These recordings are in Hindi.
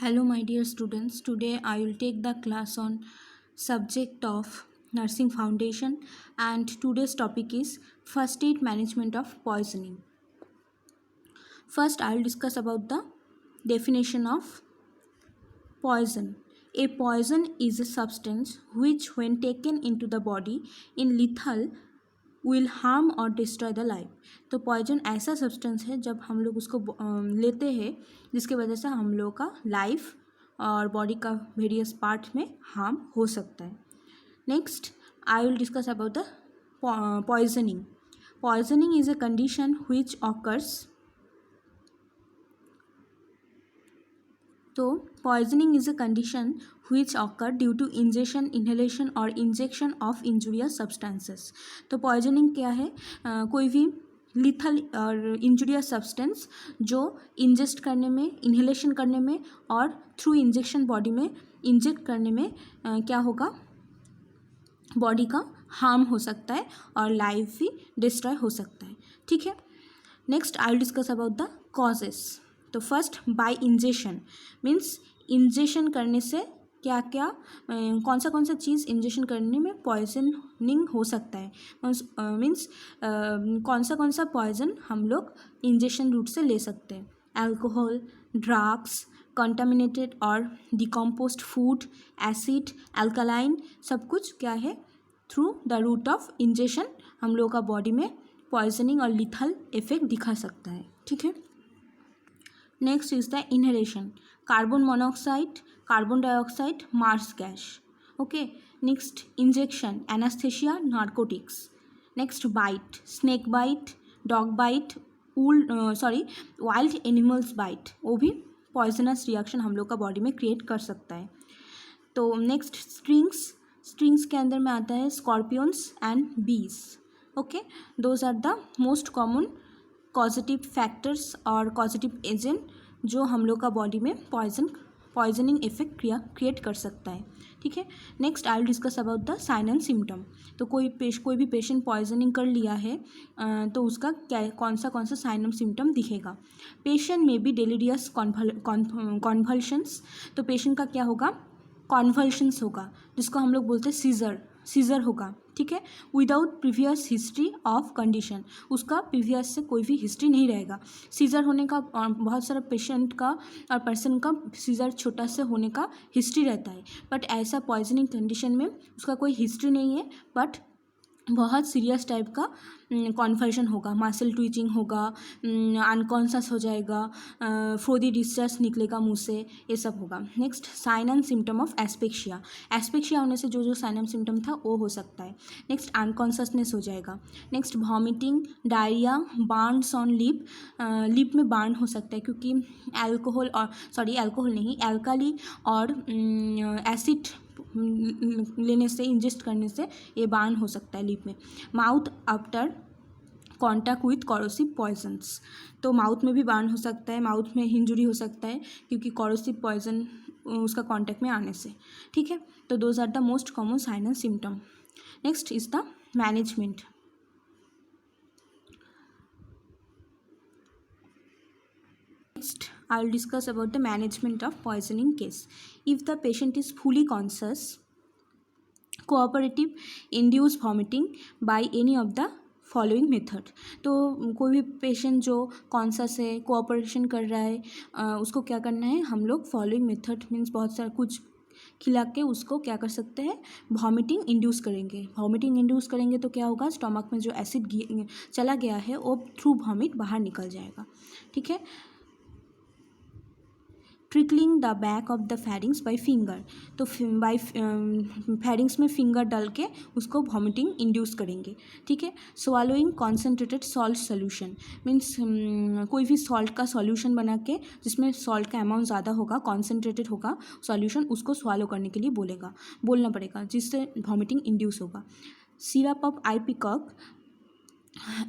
Hello, my dear students. Today I will take the class on subject of nursing foundation, and today's topic is first aid management of poisoning. First, I will discuss about the definition of poison. A poison is a substance which, when taken into the body in lethal, will harm और डिस्ट्रॉय द लाइफ. तो पॉइजन ऐसा सब्सटेंस है जब हम लोग उसको लेते हैं जिसकी वजह से हम लोग का लाइफ और बॉडी का वेरियस पार्ट में हार्म हो सकता है. Next I will discuss about the poisoning. Poisoning is a condition which occurs. तो poisoning is a condition which occur due to ingestion, inhalation और injection of injurious substances. तो पॉइजनिंग क्या है? कोई भी लिथल और इंजुरियस सब्सटेंस जो इंजेस्ट करने में, इन्हेलेशन करने में और थ्रू इंजेक्शन बॉडी में इंजेक्ट करने में क्या होगा, बॉडी का हार्म हो सकता है और लाइफ भी डिस्ट्रॉय हो सकता है. ठीक है. Next I will discuss about the causes. तो first, by injection means injection करने से क्या क्या कौन सा चीज़ इंजेक्शन करने में पॉइजनिंग हो सकता है. मीन्स कौन सा पॉइजन हम लोग इंजेक्शन रूट से ले सकते हैं. अल्कोहल, ड्रग्स, कंटामिनेटेड और डिकम्पोज्ड फूड, एसिड, अल्कलाइन, सब कुछ क्या है, through the route of injection हम लोग का बॉडी में पॉइजनिंग और लिथल इफेक्ट दिखा सकता है. ठीक है. Next is the inhalation. Carbon monoxide, carbon dioxide, marsh gas. Okay. Next injection, anaesthesia, narcotics. Next bite, snake bite, dog bite, wild animals bite, वो भी पॉइजनस रिएक्शन हम लोग का बॉडी में क्रिएट कर सकता है. तो नेक्स्ट स्ट्रिंग्स के अंदर में आता है scorpions and bees. Okay. Those are the most common positive factors और पॉजिटिव एजेंट जो हम लोग का बॉडी में पॉइजनिंग इफेक्ट क्रिएट कर सकता है. ठीक है. Next I will discuss about the sign and symptom. तो कोई भी पेशेंट पॉइजनिंग कर लिया है तो उसका क्या कौन सा साइन एंड सिम्टम दिखेगा. पेशेंट में बी डेलीरियस कॉन्वल्शंस. तो पेशेंट का क्या होगा, कॉन्वल्शंस होगा, जिसको हम लोग बोलते हैं सीजर होगा. ठीक है. Without previous history of condition, उसका प्रीवियस से कोई भी हिस्ट्री नहीं रहेगा. सीजर होने का बहुत सारा पेशेंट का और पर्सन का सीजर छोटा से होने का हिस्ट्री रहता है, बट ऐसा पॉइजनिंग कंडीशन में उसका कोई हिस्ट्री नहीं है, बट बहुत सीरियस टाइप का कॉन्फल्शन होगा, मसल ट्विचिंग होगा, अनकॉन्शियस हो जाएगा, फ्रोदी डिस्चार्ज निकलेगा मुंह से, ये सब होगा. Next, sign and symptom of asphyxia होने से जो साइन एंड सिम्टम था वो हो सकता है. नेक्स्ट, अनकॉन्शियसनेस हो जाएगा. Next, vomiting, diarrhoea, Barnes on lip में बार्न हो सकता है क्योंकि अल्काली और एसिड लेने से, इंजेस्ट करने से ये बार्न हो सकता है लिप में. Mouth after contact with corrosive poisons. तो माउथ में भी बार्न हो सकता है, माउथ में इंजुरी हो सकता है क्योंकि कॉरोसिव पॉइजन उसका कॉन्टैक्ट में आने से. ठीक है. तो those are the most common sign and symptom. Next is the management. Next, I will discuss about the management of poisoning case. If the patient is fully conscious, cooperative, induce vomiting by any of the following method. तो कोई भी पेशेंट जो कॉन्शस है, कोऑपरेशन कर रहा है, उसको क्या करना है, हम लोग फॉलोइंग मेथड मीन्स बहुत सारा कुछ खिला के उसको क्या कर सकते हैं, वॉमिटिंग इंड्यूस करेंगे. वॉमिटिंग इंड्यूस करेंगे तो क्या होगा, स्टमक में जो एसिड चला गया है वो थ्रू वॉमिट बाहर निकल जाएगा. ठीक है. Trickling the back of the pharynx by finger. तो बाय फेरिंग्स में फिंगर डाल के उसको वॉमिटिंग इंड्यूस करेंगे. ठीक है. Swallowing concentrated salt solution means कोई भी सॉल्ट का सॉल्यूशन बना के जिसमें सॉल्ट का अमाउंट ज़्यादा होगा, कॉन्सेंट्रेटेड होगा सॉल्यूशन, उसको स्वालो करने के लिए बोलना पड़ेगा जिससे वॉमिटिंग इंड्यूस होगा. Syrup of ipecac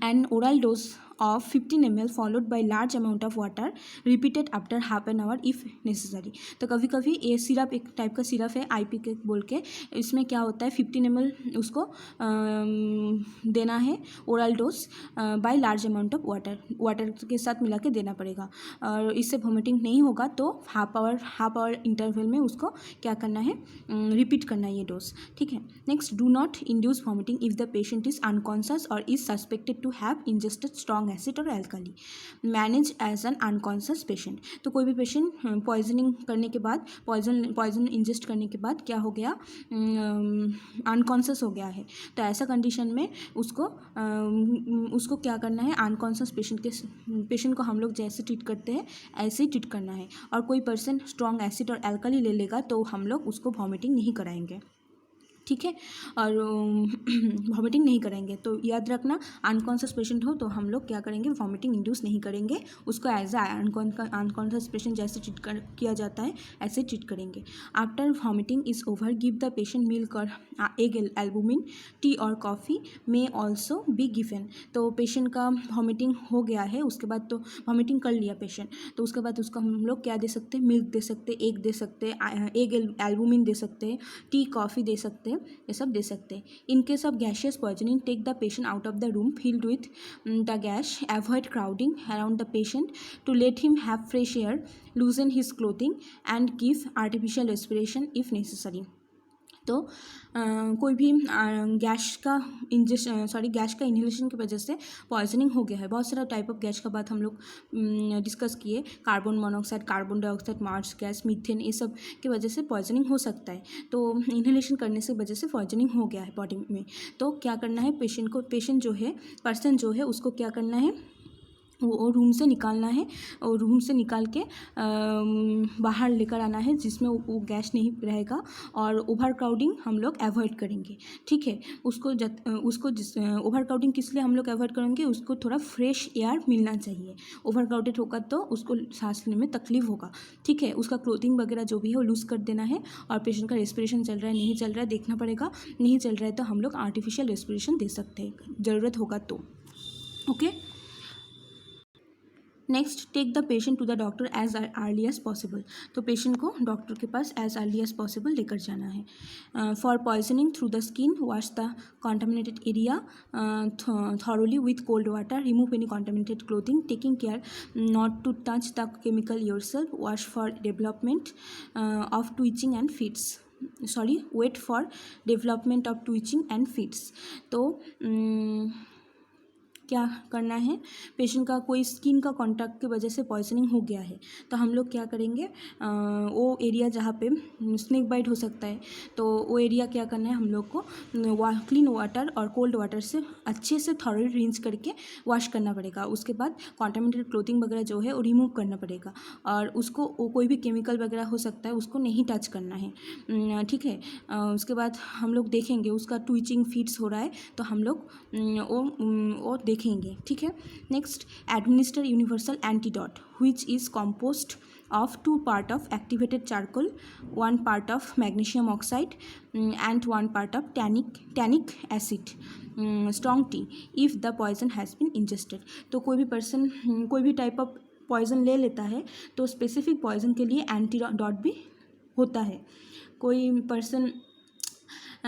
and oral dose of 15 ml followed by large amount of water repeated after half an hour if necessary। तो कभी कभी ये सिरप एक टाइप का सिरप है आईपी के बोल के, इसमें क्या होता है 15 ml उसको देना है oral dose by large amount of water के साथ मिला के देना पड़ेगा, और इससे वोमिटिंग नहीं होगा तो हाफ आवर इंटरवल में उसको क्या करना है, रिपीट करना है ये डोज। ठीक है। Next, do not induce vomiting if the patient is unconscious और is suspected to have ingested strong acid और alkali. Manage as an unconscious patient. तो कोई भी पेशेंट पॉइजनिंग करने के बाद पॉइजन इंजेस्ट करने के बाद क्या हो गया, अनकॉन्शियस हो गया है, तो ऐसा कंडीशन में उसको क्या करना है, अनकॉन्शियस पेशेंट को हम लोग जैसे ट्रीट करते हैं ऐसे ही ट्रीट करना है। और कोई पर्सन स्ट्रॉन्ग एसिड और एल्कली ले लेगा तो हम लोग उसको वॉमिटिंग नहीं कराएंगे। ठीक है, और वॉमिटिंग नहीं करेंगे। तो याद रखना, अनकॉन्शियस पेशेंट हो तो हम लोग क्या करेंगे, वॉमिटिंग इंड्यूस नहीं करेंगे, उसको एज अ अनकॉन्शियस पेशेंट जैसे ट्रीट किया जाता है ऐसे ट्रीट करेंगे। After vomiting is over give the patient milk और एग एल्बुमिन, टी और coffee may also be given. तो पेशेंट का वॉमिटिंग हो गया है, उसके बाद तो वॉमिटिंग कर लिया पेशेंट, तो उसके बाद उसको हम लोग क्या दे सकते हैं, मिल्क दे सकते, एग दे सकते, एग एल्बुमिन दे सकते, टी कॉफ़ी दे सकते, ये सब दे सकते हैं। In case of gaseous poisoning, take the patient out of the room filled with the gas, avoid crowding around the patient to let him have fresh air, loosen his clothing and give artificial respiration if necessary. तो कोई भी गैस का इन्हेलेशन की वजह से पॉइजनिंग हो गया है। बहुत सारा टाइप ऑफ गैस का बात हम लोग डिस्कस किए, carbon monoxide, carbon dioxide, marsh gas, methane, ये सब की वजह से पॉइजनिंग हो सकता है। तो इन्हेलेशन करने से वजह से पॉइजनिंग हो गया है बॉडी में, तो क्या करना है, पर्सन जो है उसको क्या करना है, वो रूम से निकालना है, और रूम से निकाल के बाहर लेकर आना है जिसमें वो गैस नहीं रहेगा, और ओवर क्राउडिंग हम लोग अवॉइड करेंगे। ठीक है, उसको ओवर क्राउडिंग किस लिए हम लोग अवॉइड करेंगे, उसको थोड़ा फ्रेश एयर मिलना चाहिए। ओवर क्राउडेड होगा तो उसको सांस लेने में तकलीफ होगा। ठीक है, उसका क्लोथिंग वगैरह जो भी है वो लूज़ कर देना है, और पेशेंट का रेस्पिरेशन चल रहा है नहीं चल रहा है देखना पड़ेगा, नहीं चल रहा है तो हम लोग आर्टिफिशियल रेस्पिरेशन दे सकते हैं ज़रूरत होगा तो। Okay. Next, take the patient to the doctor as early as possible. तो पेशेंट को डॉक्टर के पास एज अर्ली एज पॉसिबल लेकर जाना है। For poisoning through the skin, wash the contaminated area thoroughly with cold water, remove any contaminated clothing, taking care not to touch the chemical yourself, wash for development of twitching and fits, wait for development of twitching and fits. तो क्या करना है, पेशेंट का कोई स्किन का कांटेक्ट की वजह से पॉइजनिंग हो गया है तो हम लोग क्या करेंगे, वो एरिया जहाँ पे स्नेक बाइट हो सकता है तो वो एरिया क्या करना है, हम लोग को क्लीन वाटर और कोल्ड वाटर से अच्छे से थॉरली रिंस करके वॉश करना पड़ेगा। उसके बाद कॉन्टामिनेटेड क्लोथिंग वगैरह जो है वो रिमूव करना पड़ेगा, और उसको कोई भी केमिकल वगैरह हो सकता है उसको नहीं टच करना है। ठीक है, उसके बाद हम लोग देखेंगे उसका ट्विचिंग फिट्स हो रहा है तो हम लोग वो देखेंगे। ठीक है। Next, administer universal antidote which is compost of 2 part of activated charcoal, 1 part of magnesium oxide and 1 part of tannic acid, strong tea if the poison has been ingested। तो कोई भी पर्सन कोई भी टाइप ऑफ पॉइजन ले लेता है तो स्पेसिफिक पॉइजन के लिए एंटीडोट भी होता है। कोई पर्सन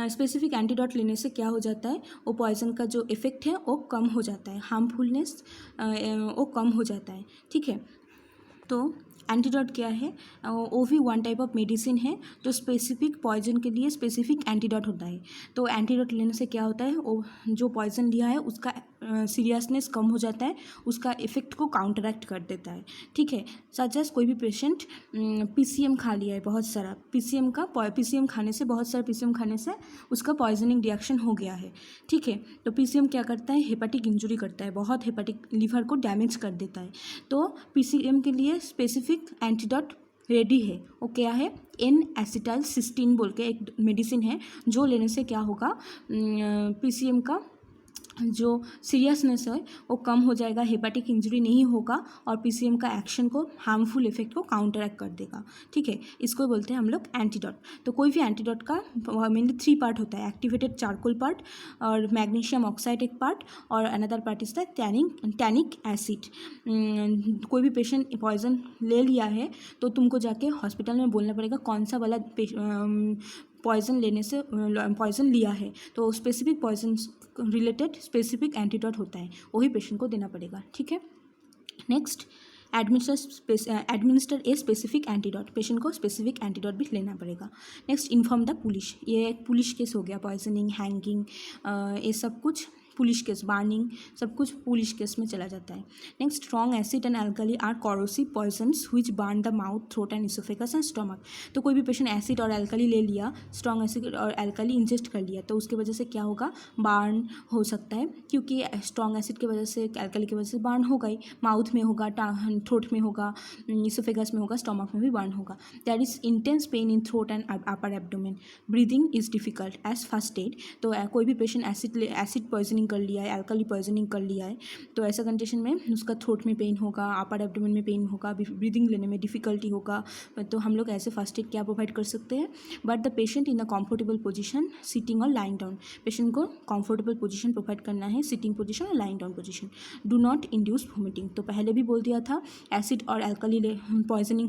स्पेसिफिक एंटीडोट लेने से क्या हो जाता है, वो पॉइजन का जो इफ़ेक्ट है वो कम हो जाता है, हार्मफुलनेस वो कम हो जाता है। ठीक है, तो एंटीडोट क्या है, वो भी वन टाइप ऑफ मेडिसिन है जो स्पेसिफिक पॉइजन के लिए स्पेसिफिक एंटीडोट होता है। तो एंटीडोट लेने से क्या होता है, वो जो पॉइजन लिया है उसका सीरियसनेस कम हो जाता है, उसका इफेक्ट को काउंटरैक्ट कर देता है। ठीक है, सच एज कोई भी पेशेंट पीसीएम खा लिया है बहुत सारा, पीसीएम खाने से उसका पॉइजनिंग रिएक्शन हो गया है। ठीक है, तो पीसीएम क्या करता है, हेपेटिक इंजुरी करता है, बहुत हेपेटिक लीवर को डैमेज कर देता है। तो पीसीएम के लिए स्पेसिफिक एंटीडोट रेडी है, वो क्या है, N-एसिटाइलसिस्टीन बोल के एक मेडिसिन है जो लेने से क्या होगा, पीसीएम का जो सीरियसनेस है वो कम हो जाएगा, हेपेटिक इंजरी नहीं होगा और पीसीएम का एक्शन को, हार्मफुल इफेक्ट को काउंटरएक्ट कर देगा। ठीक है, इसको बोलते हैं हम लोग एंटीडोट। तो कोई भी एंटीडोट का मेनली 3 पार्ट होता है, एक्टिवेटेड चारकोल पार्ट और मैग्नीशियम ऑक्साइड एक पार्ट और another part is the tannic acid. कोई भी पेशेंट पॉइजन ले लिया है तो तुमको जाके हॉस्पिटल में बोलना पड़ेगा कौन सा वाला पॉइजन लेने से पॉइजन लिया है, तो specific poison related specific antidote होता है, वही पेशेंट को देना पड़ेगा। ठीक है, next administer a specific antidote, patient को स्पेसिफिक एंटीडोट भी लेना पड़ेगा। नेक्स्ट इन्फॉर्म द पुलिस, ये एक पुलिस केस हो गया, पॉइजनिंग, हैंगिंग, ये सब कुछ पुलिस केस, बार्निंग, सब कुछ पुलिस केस में चला जाता है। Next strong acid and alkali are corrosive poisons which burn the mouth, throat and oesophagus and stomach. तो कोई भी पेशेंट एसिड और एल्कली ले लिया, स्ट्रॉन्ग एसिड और एल्कली इंजेस्ट कर लिया, तो उसकी वजह से क्या होगा, बर्न हो सकता है, क्योंकि स्ट्रॉन्ग एसिड की वजह से, एल्कली की वजह से बर्न होगा ही, माउथ में होगा, थ्रोट में होगा, इसोफेगस में होगा, स्टमक में भी बर्न होगा। There is intense pain in throat and upper abdomen, breathing is difficult as first aid. तो कोई भी पेशेंट एसिड पॉइजनिंग कर लिया है, एल्कली पॉइजनिंग कर लिया है, तो ऐसा कंडीशन में उसका थ्रोट में पेन होगा, अपर एब्डोमेन में पेन होगा, ब्रीदिंग लेने में डिफिकल्टी होगा। तो हम लोग ऐसे फर्स्ट एड क्या प्रोवाइड कर सकते हैं, but the patient in a comfortable position, sitting और लाइंग डाउन, पेशेंट को कंफर्टेबल पोजीशन प्रोवाइड करना है, सिटिंग पोजीशन और lying down position. Do not induce vomiting, तो पहले भी बोल दिया था, एसिड और एल्कली पॉइजनिंग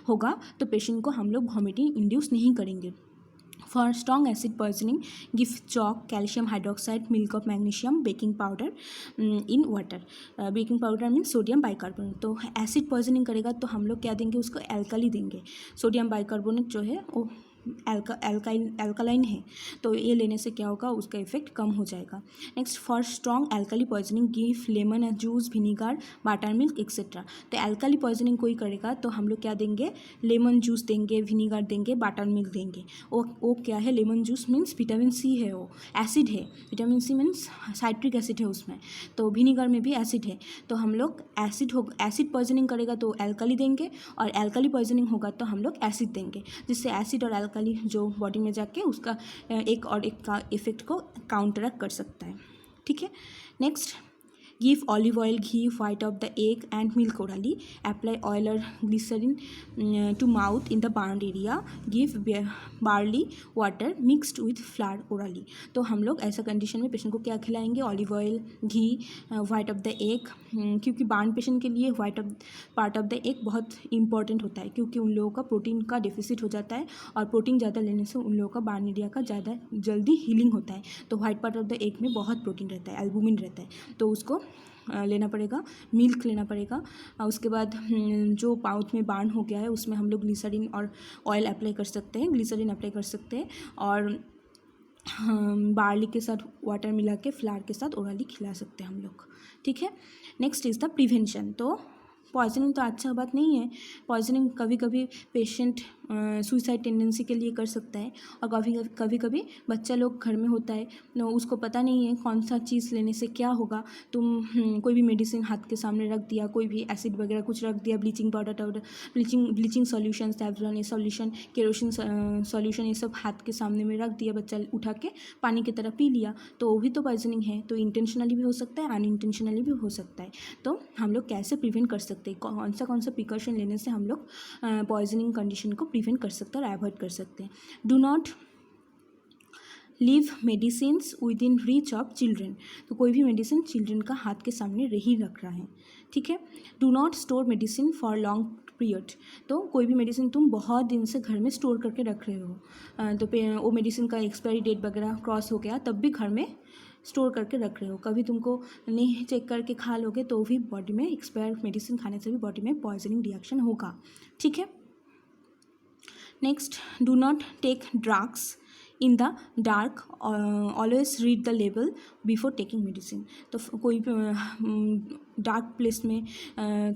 होगा तो पेशेंट को हम लोग वोमिटिंग इंड्यूस नहीं करेंगे। For strong acid poisoning, give chalk, calcium hydroxide, milk of magnesium, baking powder in water. Baking powder means sodium bicarbonate. तो एसिड पॉइजनिंग करेगा तो हम लोग क्या देंगे उसको, एल्कली देंगे। सोडियम बाइकार्बोनेट जो है वो एल्कालाइन है, तो ये लेने से क्या होगा, उसका इफेक्ट कम हो जाएगा। Next for strong alkali poisoning give lemon juice, vinegar, butter milk etcetera. तो एल्कली पॉइजनिंग कोई करेगा तो हम लोग क्या देंगे, लेमन जूस देंगे, विनीगर देंगे, बटर मिल्क देंगे। वो क्या है, lemon juice means vitamin C है, वो एसिड है, vitamin C means citric acid है उसमें, तो विनीगर में भी एसिड है। तो हम लोग एसिड पॉइजनिंग करेगा तो एल्कली देंगे और एल्कली पॉइजनिंग होगा तो हम लोग एसिड देंगे, जिससे एसिड और एल्कली जो बॉडी में जाके उसका एक का इफेक्ट को काउंटरएक्ट कर सकता है। ठीक है, next give olive oil, ghee, white of the egg and milk orally, apply oil और glycerine to mouth in the burned area, give barley water mixed with flour orally. तो हम लोग ऐसा कंडीशन में पेशेंट को क्या खिलाएंगे, olive oil, ghee, white of the egg, क्योंकि बर्न पेशेंट के लिए white of part of the egg बहुत इंपॉर्टेंट होता है, क्योंकि उन लोगों का प्रोटीन का डिफिसिट हो जाता है और प्रोटीन ज़्यादा लेने से उन लोगों का बर्न एरिया का ज़्यादा जल्दी हीलिंग होता है। तो white part of the egg में बहुत प्रोटीन रहता है, एल्बुमिन रहता है, तो उसको लेना पड़ेगा, मिल्क लेना पड़ेगा। उसके बाद जो माउथ में बर्न हो गया है उसमें हम लोग ग्लिसरीन और ऑयल अप्लाई कर सकते हैं, ग्लिसरीन अप्लाई कर सकते हैं और बार्ली के साथ वाटर मिला के फ्लावर के साथ ओरली खिला सकते हैं हम लोग। ठीक है, नेक्स्ट इज़ द प्रिवेंशन। तो पॉइजनिंग तो अच्छा बात नहीं है, पॉइजनिंग कभी कभी पेशेंट सुसाइड टेंडेंसी के लिए कर सकता है और कभी कभी बच्चा लोग घर में होता है, उसको पता नहीं है कौन सा चीज़ लेने से क्या होगा, तुम कोई भी मेडिसिन हाथ के सामने रख दिया, कोई भी एसिड वगैरह कुछ रख दिया, bleaching powder, bleaching solution, Savlon ये सॉल्यूशन, केरोसिन सॉल्यूशन, ये सब हाथ के सामने में रख दिया, बच्चा उठा के पानी की तरह पी लिया, तो वो भी तो पॉइजनिंग है। तो इंटेंशनली भी हो सकता है, अनइंटेंशनली भी हो सकता है। तो हम लोग कैसे प्रिवेंट कर सकते हैं, कौन सा प्रिकॉशन लेने से हम लोग पॉइजनिंग कंडीशन को प्रिवेंट कर सकते हैं और अवॉइड कर सकते हैं। Do not leave medicines with in reach of children. तो कोई भी मेडिसिन चिल्ड्रेन का हाथ के सामने ही रख रहा है। ठीक है, do not store medicine for long period. तो कोई भी मेडिसिन तुम बहुत दिन से घर में स्टोर करके रख रहे हो, तो वो मेडिसिन का एक्सपायरी डेट वगैरह क्रॉस हो गया तब भी घर में स्टोर करके रख रहे हो, कभी तुमको नहीं चेक करके खा लोगे तो भी बॉडी में एक्सपायर मेडिसिन खाने से भी बॉडी में पॉइजनिंग रिएक्शन होगा। ठीक है, next do not take drugs in the dark, always read the label before taking medicine. तो कोई डार्क प्लेस में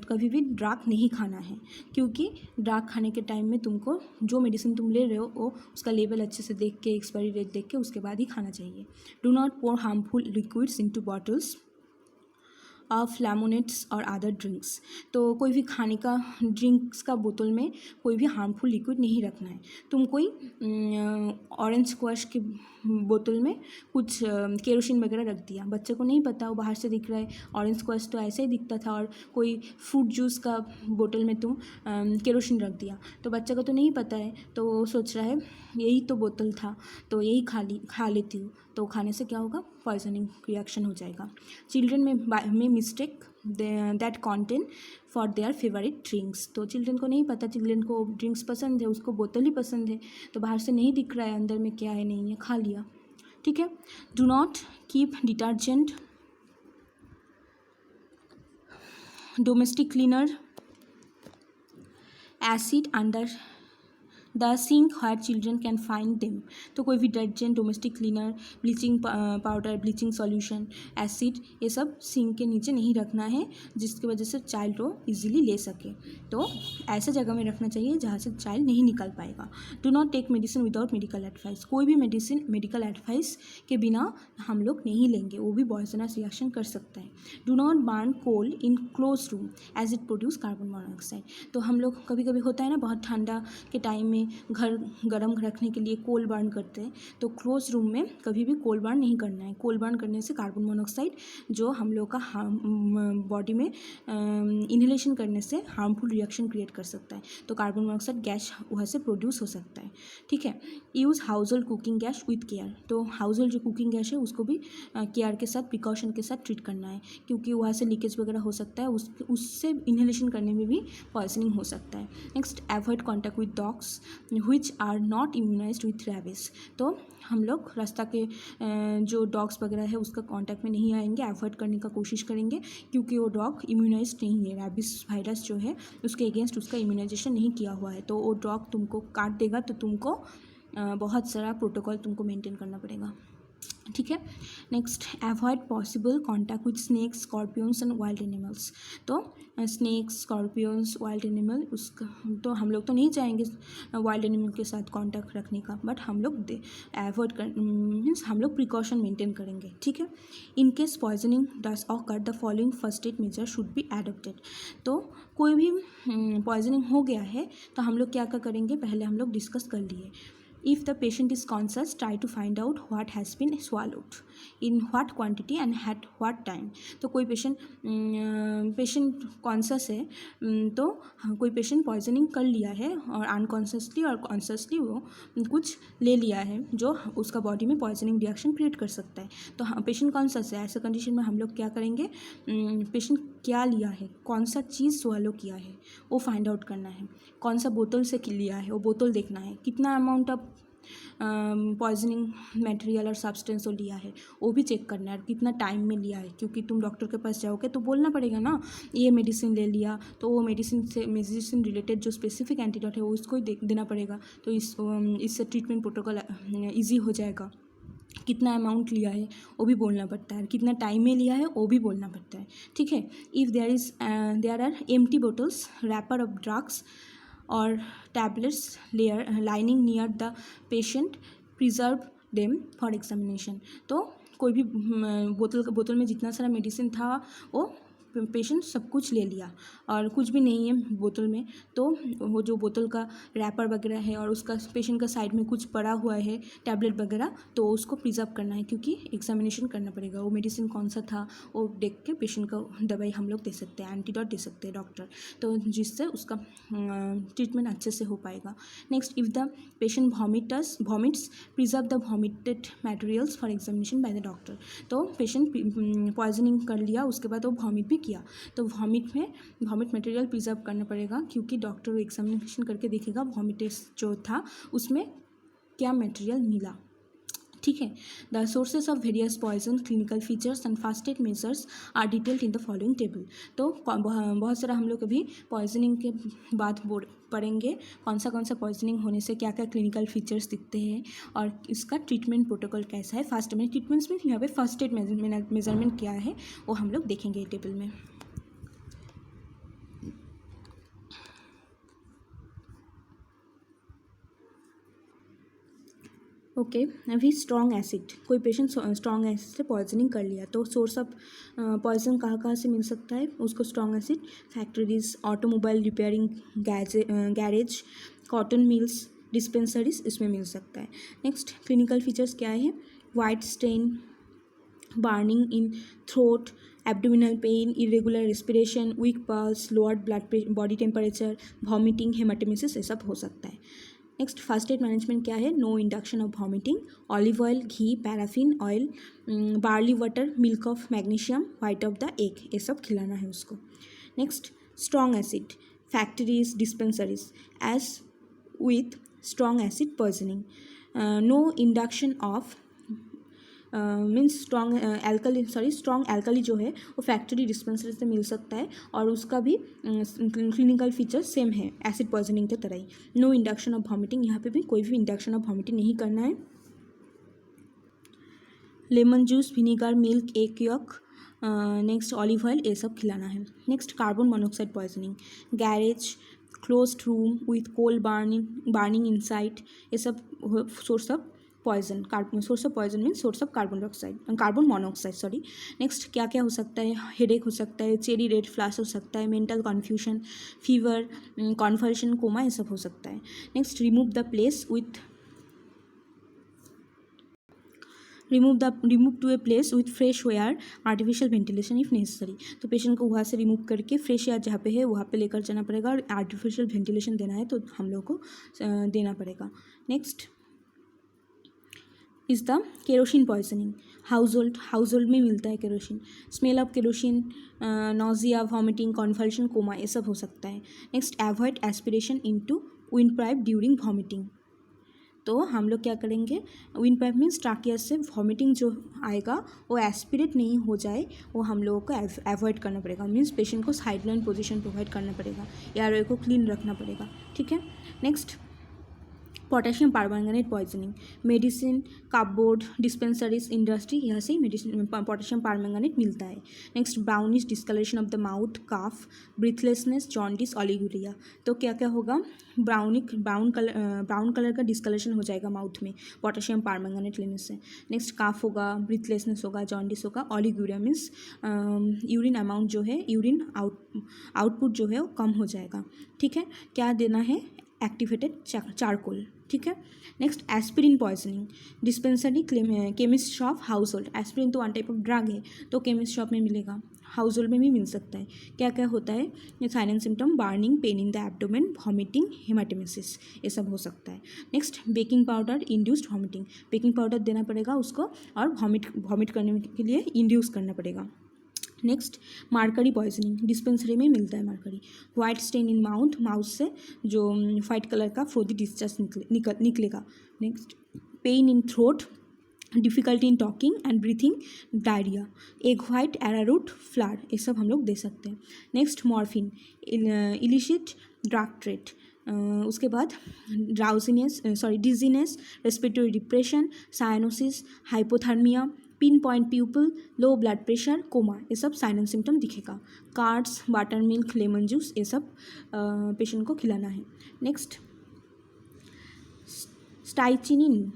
कभी भी ड्रग नहीं खाना है, क्योंकि ड्रग खाने के टाइम में तुमको जो मेडिसिन तुम ले रहे हो वो उसका लेबल अच्छे से देख के, एक्सपायरी डेट देख के उसके बाद ही खाना चाहिए। Do not pour harmful liquids into bottles of lemonades और अदर ड्रिंक्स। तो कोई भी खाने का ड्रिंक्स का बोतल में कोई भी हार्मफुल लिक्विड नहीं रखना है। तुम कोई ऑरेंज स्क्वैश के बोतल में कुछ केरोसिन वगैरह रख दिया, बच्चे को नहीं पता, वो बाहर से दिख रहा है, ऑरेंज स्क्वैश तो ऐसे ही दिखता था, और कोई फ्रूट जूस का बोतल में तुम केरोसिन रख दिया, तो बच्चे को तो नहीं पता है, तो वो सोच रहा है यही तो बोतल था, तो यही खा लेती हूँ, तो खाने से क्या होगा, पॉइजनिंग रिएक्शन हो जाएगा। चिल्ड्रन में mistake that contain for their favourite drinks. तो चिल्ड्रन को नहीं पता, चिल्ड्रन को ड्रिंक्स पसंद है, उसको बोतल ही पसंद है, तो बाहर से नहीं दिख रहा है अंदर में क्या है नहीं है, खा लिया। ठीक है। Do not keep detergent, domestic cleaner, acid under the sink where children can find them. तो कोई भी detergent, domestic cleaner, bleaching powder, bleaching solution, acid, ये सब सिंक के नीचे नहीं रखना है, जिसकी वजह से चाइल्ड को इजीली ले सके। तो ऐसे जगह में रखना चाहिए जहाँ से चाइल्ड नहीं निकल पाएगा। Do not take medicine without medical advice. कोई भी मेडिसिन मेडिकल एडवाइस के बिना हम लोग नहीं लेंगे, वो भी पॉइजनस रिएक्शन कर सकता है। Do not burn coal in close room as it produce carbon monoxide. तो हम लोग कभी कभी होता है ना, बहुत ठंडा के टाइम में घर गर्म रखने के लिए कोल बर्न करते हैं, तो क्लोज रूम में कभी भी कोल बर्न नहीं करना है। कोल बर्न करने से कार्बन मोनोऑक्साइड जो हम लोग का बॉडी में इनहेलेशन करने से हार्मफुल रिएक्शन क्रिएट कर सकता है, तो कार्बन मोनोऑक्साइड गैस वहाँ से प्रोड्यूस हो सकता है। ठीक है। Use house hold cooking gas with care. तो हाउस होल्ड जो कुकिंग गैस है उसको भी केयर के साथ, प्रिकॉशन के साथ ट्रीट करना है, क्योंकि वहाँ से लीकेज वगैरह हो सकता है, उससे इनहेलेशन करने में भी पॉइजनिंग हो सकता है। Next, avoid contact with dogs which are not immunized with rabies। तो हम लोग रास्ता के जो डॉग्स वगैरह है उसका कांटेक्ट में नहीं आएंगे, अवॉइड करने का कोशिश करेंगे, क्योंकि वो डॉग इम्यूनाइज्ड नहीं है, रैबिस वायरस जो है उसके अगेंस्ट उसका इम्यूनाइजेशन नहीं किया हुआ है, तो वो डॉग तुमको काट देगा, तो तुमको बहुत सारा प्रोटोकॉल तुमको मेंटेन करना पड़ेगा। ठीक है। Next, avoid possible contact with snakes, scorpions and wild animals. तो स्नेक्स, स्कॉर्पियंस, वाइल्ड एनिमल, उसका तो हम लोग तो नहीं चाहेंगे वाइल्ड एनिमल के साथ कॉन्टैक्ट रखने का, बट हम लोग अवॉइड कर मीन्स हम लोग प्रिकॉशन मेंटेन करेंगे। ठीक है। In case poisoning does occur the following first aid measure should be adopted. तो कोई भी पॉइजनिंग हो गया है तो हम लोग क्या करेंगे, पहले हम लोग डिस्कस कर लिए। If the patient is conscious, try to find out what has been swallowed, in what quantity and at what time। तो कोई पेशेंट कॉन्शियस है, तो कोई पेशेंट पॉइजनिंग कर लिया है और अनकॉन्शियसली और कॉन्शियसली वो कुछ ले लिया है जो उसका बॉडी में पॉइजनिंग रिएक्शन क्रिएट कर सकता है। तो पेशेंट कॉन्शियस है, ऐसे कंडीशन में हम लोग क्या करेंगे, पेशेंट क्या लिया है, कौन सा चीज़ स्वॉलो किया है वो फाइंड आउट करना है, कौन सा बोतल से लिया है वो बोतल देखना है, कितना अमाउंट ऑफ पॉइजनिंग मटेरियल और सब्सटेंस वो लिया है वो भी चेक करना है, और कितना टाइम में लिया है, क्योंकि तुम डॉक्टर के पास जाओगे तो बोलना पड़ेगा ना, ये मेडिसिन ले लिया, तो वो मेडिसिन रिलेटेड जो स्पेसिफिक एंटीडोट है वो उसको ही देना पड़ेगा, तो इससे ट्रीटमेंट प्रोटोकॉल ईजी हो जाएगा। कितना अमाउंट लिया है वो भी बोलना पड़ता है, कितना टाइम में लिया है वो भी बोलना पड़ता है। ठीक है। If there are empty bottles, wrapper of drugs और tablets lining near the patient, preserve them for examination. तो कोई भी बोतल में जितना सारा मेडिसिन था वो पेशेंट सब कुछ ले लिया और कुछ भी नहीं है बोतल में, तो वो जो बोतल का रैपर वगैरह है और उसका पेशेंट का साइड में कुछ पड़ा हुआ है टैबलेट वगैरह, तो उसको प्रिजर्व करना है, क्योंकि एग्जामिनेशन करना पड़ेगा वो मेडिसिन कौन सा था, वो देख के पेशेंट को दवाई हम लोग दे सकते हैं, एंटीडोट दे सकते हैं डॉक्टर, तो जिससे उसका ट्रीटमेंट अच्छे से हो पाएगा। Next, if the patient vomits, preserve the vomited materials for examination by the doctor. तो पेशेंट पॉइजनिंग कर लिया, उसके बाद वो वॉमिट भी किया, तो वॉमिट मटेरियल प्रिजर्व करना पड़ेगा, क्योंकि डॉक्टर एग्जामिनेशन करके देखेगा वॉमिटेज जो था उसमें क्या मटेरियल मिला। ठीक है। The sources of various poison, clinical features and first aid measures are detailed in the following table. तो बहुत सारा हम लोग अभी पॉइजनिंग के बाद पढ़ेंगे कौन सा पॉइजनिंग होने से क्या क्या क्लिनिकल फीचर्स दिखते हैं और इसका ट्रीटमेंट प्रोटोकॉल कैसा है। फर्स्ट में ट्रीटमेंट्स में यहाँ पे फर्स्ट एड मेजरमेंट क्या है वो हम लोग देखेंगे टेबल में। ओके अभी स्ट्रॉन्ग एसिड, कोई पेशेंट स्ट्रॉन्ग एसिड से पॉइजनिंग कर लिया, तो सोर्स ऑफ पॉइजन कहाँ कहाँ से मिल सकता है उसको? Strong acid factories, automobile repairing garage, cotton mills, dispensaries, इसमें मिल सकता है। नेक्स्ट क्लिनिकल फीचर्स क्या है? White stain, burning in throat, abdominal pain, irregular respiration, weak pulse, lower body temperature, vomiting, haematemesis, ये सब हो सकता है। नेक्स्ट फर्स्ट एड मैनेजमेंट क्या है? No induction of vomiting, olive oil, ghee, paraffin oil, barley water, milk of magnesium, white of the egg, ये सब खिलाना है उसको। Next strong acid factories, dispensaries as with strong acid poisoning, no induction of means strong alkali जो है वो फैक्ट्री डिस्पेंसरी से मिल सकता है और उसका भी क्लिनिकल फीचर सेम है एसिड पॉइजनिंग की तरह ही। नो इंडक्शन ऑफ वॉमिटिंग, यहाँ पे भी कोई भी इंडक्शन ऑफ वॉमिटिंग नहीं करना है। Lemon juice, vinegar, milk, egg yolk, next olive oil, ये सब खिलाना है। Next carbon monoxide poisoning, garage, closed room with coal burning inside, ये सब source of poison. Source of poison means source of carbon monoxide sorry. Next क्या क्या हो सकता है? हेडेक हो सकता है, चेरी रेड फ्लैश हो सकता है, mental confusion, fever, convulsion, coma, ये सब हो सकता है। Next remove to a place with fresh air, artificial ventilation if necessary, तो पेशेंट को वहाँ से रिमूव करके फ्रेश एयर जहाँ पे है वहाँ पे लेकर जाना पड़ेगा और आर्टिफिशियल वेंटिलेशन देना है तो हम लोग को देना पड़ेगा। Next is the kerosene poisoning, household में मिलता है kerosene, smell of kerosene, nausea, vomiting, convulsion, coma, ये सब हो सकता है। Next avoid aspiration into windpipe during vomiting, तो हम लोग क्या करेंगे? विंड पाइप मीन्स ट्राकिया से वॉमिटिंग जो आएगा वो एस्पिरेट नहीं हो जाए, वो हम लोगों को अवॉइड करना पड़ेगा। मीन्स पेशेंट को साइडलाइन पोजीशन प्रोवाइड करना पड़ेगा, एयरवे को क्लीन रखना पड़ेगा, ठीक है। Next potassium permanganate poisoning, medicine, cupboard, dispensaries, industry, यहाँ से मेडिसिन पोटेशियम परमैंगनेट मिलता है। Next brownish discolouration of the mouth, cough, breathlessness, jaundice, oliguria, तो क्या क्या होगा? ब्राउन कलर का डिस्कलरेशन हो जाएगा माउथ में पोटेशियम परमैंगनेट लेने से। नेक्स्ट काफ होगा, ब्रीथलेसनेस होगा, जॉन्डिस होगा, ओलिगुरिया मीन्स यूरिन अमाउंट जो है, यूरिन आउटपुट जो है वो कम हो जाएगा, ठीक है। क्या देना है? एक्टिवेटेड चारकोल, ठीक है। Next aspirin poisoning, dispensary, chemist shop, house hold, aspirin तो वन टाइप ऑफ ड्रग है तो केमिस्ट शॉप में मिलेगा, हाउस होल्ड में भी मिल सकता है। क्या क्या होता है? Sign and symptom, burning, pain in the abdomen, vomiting, haematemesis, ये सब हो सकता है। Next baking powder, induced vomiting, baking powder देना पड़ेगा उसको और वॉमिट करने के लिए इंड्यूस करना पड़ेगा। नेक्स्ट मार्करी पॉइजनिंग, डिस्पेंसरी में मिलता है mercury. White stain in mouth से जो वाइट कलर का फ्रोजी डिस्चार्ज निकलेगा। Next pain in throat, difficulty in talking and breathing, diarrhoea, egg white, arrowroot, flour, ये सब हम लोग दे सकते हैं। Next morphine, illicit drug trade, उसके बाद dizziness, respiratory depression, cyanosis, hypothermia, pinpoint pupil, low blood pressure, coma, ये सब साइन एंड सिम्टम दिखेगा। Curds, water milk, lemon juice, ये सब पेशेंट को खिलाना है। Next strychnine,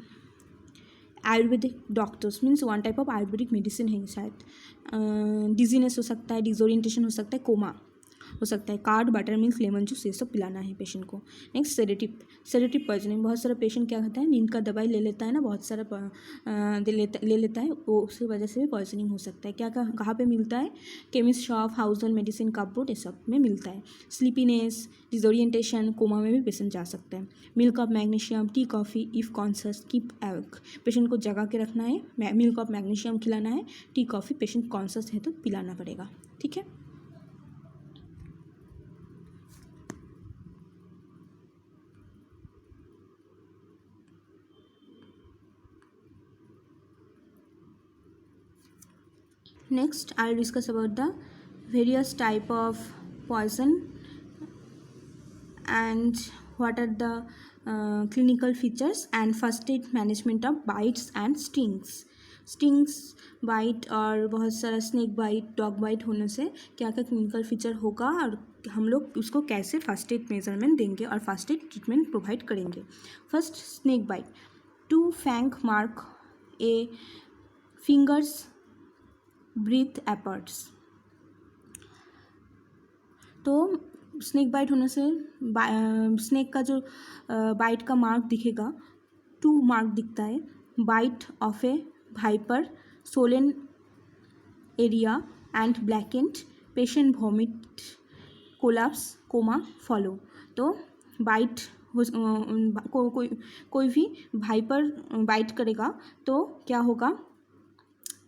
Ayurvedic doctors means one type of Ayurvedic medicine है शायद। डिजीनेस हो सकता है, डिसोरिएंटेशन हो सकता है, कोमा हो सकता है। Card, butter milk, lemon juice, ये सब पिलाना है पेशेंट को। नेक्स्ट सेडेटिव पॉइजनिंग, बहुत सारा पेशेंट क्या होता है? नींद का दवाई ले लेता है ना, बहुत सारा ले लेता है, वो उसकी वजह से भी पॉइजनिंग हो सकता है। क्या कहाँ पे मिलता है? Chemist shop, house hold medicine, cupboard, ये सब में मिलता है। स्लीपीनेस, डिसोरिएंटेशन, कोमा में भी पेशेंट जा सकता है। Milk of magnesium, tea coffee, if conscious, keep awake, patient को जगा के रखना है, मिल्क ऑफ मैग्नीशियम खिलाना है, टी कॉफ़ी पेशेंट कॉन्शस है तो पिलाना पड़ेगा, ठीक है। Next, I'll discuss about the various type of poison and what are the clinical features and first aid management of bites and stings bite और बहुत सारा स्नेक बाइट, डॉग बाइट होने से क्या क्या क्लिनिकल फीचर होगा और हम लोग उसको कैसे फर्स्ट एड मेजरमेंट देंगे और फर्स्ट एड ट्रीटमेंट प्रोवाइड करेंगे। First snake bite, two two fang mark a fingers breadth apart. तो स्नेक बाइट होने से स्नेक का जो बाइट का मार्क दिखेगा, 2 मार्क दिखता है, bite of a viper, swollen area and blackened, patient vomit, collapse, coma follow. तो बाइट कोई भी वाइपर बाइट करेगा तो क्या होगा,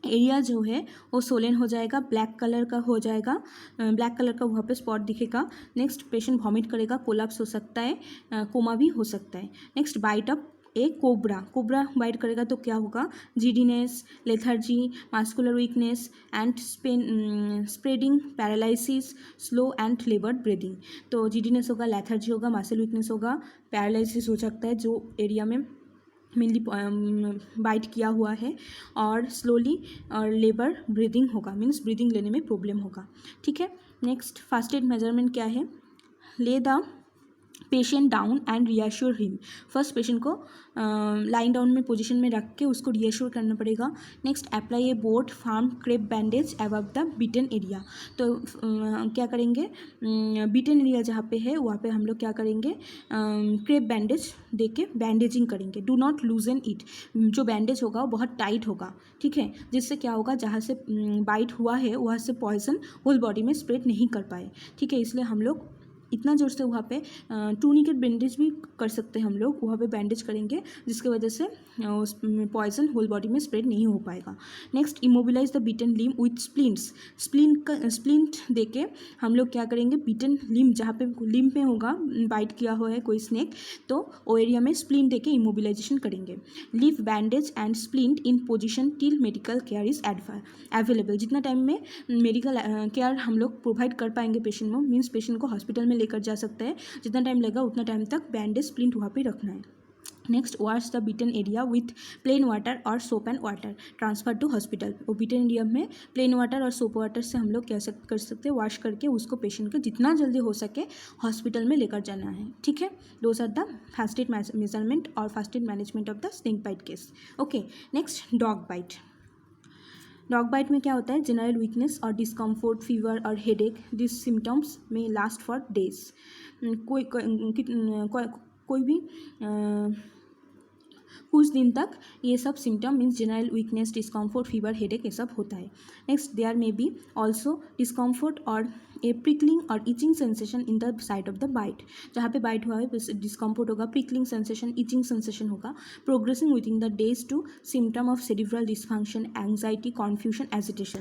एरिया जो है वो सोलन हो जाएगा, ब्लैक कलर का हो जाएगा, ब्लैक कलर का वहाँ पे स्पॉट दिखेगा। नेक्स्ट पेशेंट वॉमिट करेगा, कोलैप्स हो सकता है, कोमा भी हो सकता है। Next bite of a cobra bite करेगा तो क्या होगा, giddiness, lethargy, muscular weakness and spreading paralysis, slow and laboured breathing. तो जीडीनेस होगा, लेथर्जी होगा, मसल वीकनेस होगा, पैरालिसिस हो सकता है जो एरिया में मेनली बाइट किया हुआ है, और स्लोली और लेबर ब्रीदिंग होगा, मीन्स ब्रीदिंग लेने में प्रॉब्लम होगा। ठीक है। नेक्स्ट फर्स्ट एड मेजरमेंट क्या है, lay the patient down and reassure him. First patient को लाइन डाउन में पोजीशन में रख के उसको रिएश्योर करना पड़ेगा। Next apply a broad firm crepe bandage above the bitten area. तो क्या करेंगे, बीटन एरिया जहाँ पे है वहाँ पे हम लोग क्या करेंगे, क्रेप बैंडेज दे के बैंडेजिंग करेंगे। डू नॉट लूजन इट, जो बैंडेज होगा वो बहुत टाइट होगा, ठीक है, जिससे क्या होगा, जहाँ से बाइट हुआ है वहाँ से पॉइजन होल बॉडी में स्प्रेड नहीं कर पाए, ठीक है। इसलिए हम लोग इतना जोर से वहाँ पे टूनिकेट बैंडेज भी कर सकते हैं, हम लोग वहाँ पे बैंडेज करेंगे जिसकी वजह से उस पॉइजन होल बॉडी में स्प्रेड नहीं हो पाएगा। Next immobilise the bitten limb with splint दे के हम लोग क्या करेंगे, बीटन लिम जहाँ पे लिम पे होगा बाइट किया हुआ है कोई स्नेक, तो वो एरिया में स्प्लिंट दे के इमोबिलाइजेशन करेंगे। Leave bandage and splint in position till medical care is available. जितना टाइम में मेडिकल केयर हम लोग प्रोवाइड कर पाएंगे पेशेंट को, मीन्स पेशेंट को हॉस्पिटल में लेकर जा सकते हैं, जितना टाइम लगेगा उतना टाइम तक बैंडेज स्प्लिंट वहाँ पे रखना है। Next wash the bitten area with plain water और soap and water, transfer to hospital. वो बीटन एरिया में प्लेन वाटर और सोप वाटर से हम लोग कैसे कर सकते हैं, वॉश करके उसको पेशेंट को जितना जल्दी हो सके हॉस्पिटल में लेकर जाना है, ठीक है। Those are the first aid measurement और first aid management of the snake bite case. Okay. Next dog bite. Dog bite में क्या होता है, जनरल वीकनेस और डिस्कम्फोर्ट, फीवर और headache, this symptoms may last for days. कोई भी कुछ दिन तक ये सब symptom means general weakness, discomfort, fever, headache ये सब होता है। Next there may be also discomfort और ए प्रिकलिंग और etching sensation in the side of the bite. जहाँ पे बाइट हुआ है डिस्कम्फोर्ट होगा, प्रिकलिंग सेंसेशन, इचिंग सेंसेशन होगा। Progressing within the days to symptom of cerebral dysfunction, anxiety, confusion, agitation.